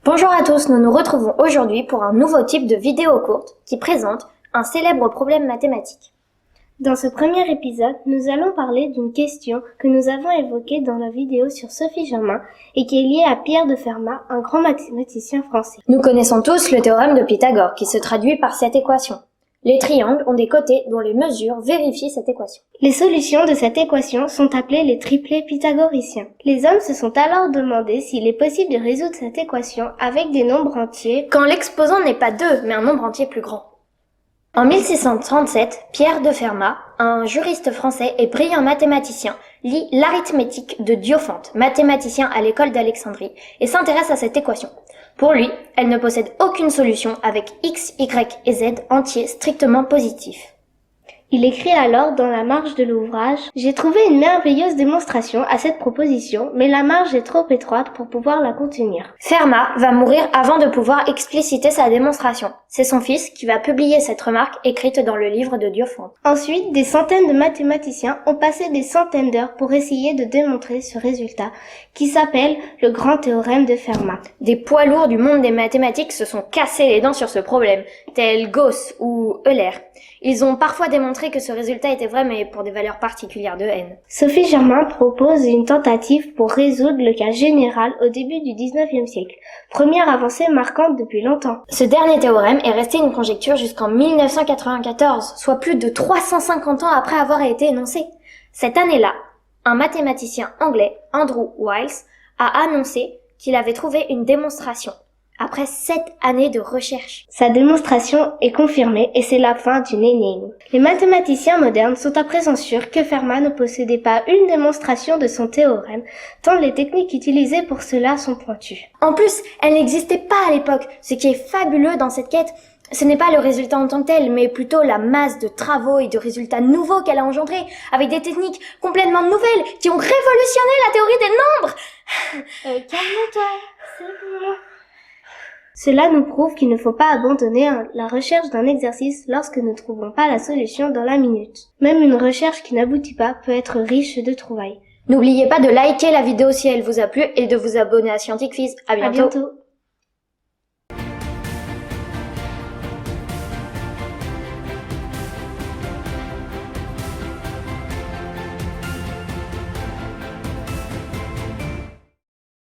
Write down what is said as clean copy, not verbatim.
Bonjour à tous, nous nous retrouvons aujourd'hui pour un nouveau type de vidéo courte qui présente un célèbre problème mathématique. Dans ce premier épisode, nous allons parler d'une question que nous avons évoquée dans la vidéo sur Sophie Germain et qui est liée à Pierre de Fermat, un grand mathématicien français. Nous connaissons tous le théorème de Pythagore qui se traduit par cette équation. Les triangles ont des côtés dont les mesures vérifient cette équation. Les solutions de cette équation sont appelées les triplets pythagoriciens. Les hommes se sont alors demandé s'il est possible de résoudre cette équation avec des nombres entiers quand l'exposant n'est pas 2 mais un nombre entier plus grand. En 1637, Pierre de Fermat, un juriste français et brillant mathématicien, lit l'arithmétique de Diophante, mathématicien à l'école d'Alexandrie, et s'intéresse à cette équation. Pour lui, elle ne possède aucune solution avec x, y et z entiers strictement positifs. Il écrit alors dans la marge de l'ouvrage « J'ai trouvé une merveilleuse démonstration à cette proposition, mais la marge est trop étroite pour pouvoir la contenir. » Fermat va mourir avant de pouvoir expliciter sa démonstration. C'est son fils qui va publier cette remarque écrite dans le livre de Diophante. Ensuite, des centaines de mathématiciens ont passé des centaines d'heures pour essayer de démontrer ce résultat, qui s'appelle le grand théorème de Fermat. Des poids lourds du monde des mathématiques se sont cassés les dents sur ce problème, tels Gauss ou Euler. Ils ont parfois démontré que ce résultat était vrai, mais pour des valeurs particulières de n. Sophie Germain propose une tentative pour résoudre le cas général au début du 19e siècle. Première avancée marquante depuis longtemps. Ce dernier théorème est resté une conjecture jusqu'en 1994, soit plus de 350 ans après avoir été énoncé. Cette année-là, un mathématicien anglais, Andrew Wiles, a annoncé qu'il avait trouvé une démonstration. Après 7 années de recherche. Sa démonstration est confirmée et c'est la fin d'une énigme. Les mathématiciens modernes sont à présent sûrs que Fermat ne possédait pas une démonstration de son théorème, tant les techniques utilisées pour cela sont pointues. En plus, elle n'existait pas à l'époque. Ce qui est fabuleux dans cette quête, ce n'est pas le résultat en tant que tel, mais plutôt la masse de travaux et de résultats nouveaux qu'elle a engendrés, avec des techniques complètement nouvelles qui ont révolutionné la théorie des nombres. Calme-toi, c'est bon. Cela nous prouve qu'il ne faut pas abandonner la recherche d'un exercice lorsque nous ne trouvons pas la solution dans la minute. Même une recherche qui n'aboutit pas peut être riche de trouvailles. N'oubliez pas de liker la vidéo si elle vous a plu et de vous abonner à Scientific Quiz. À bientôt.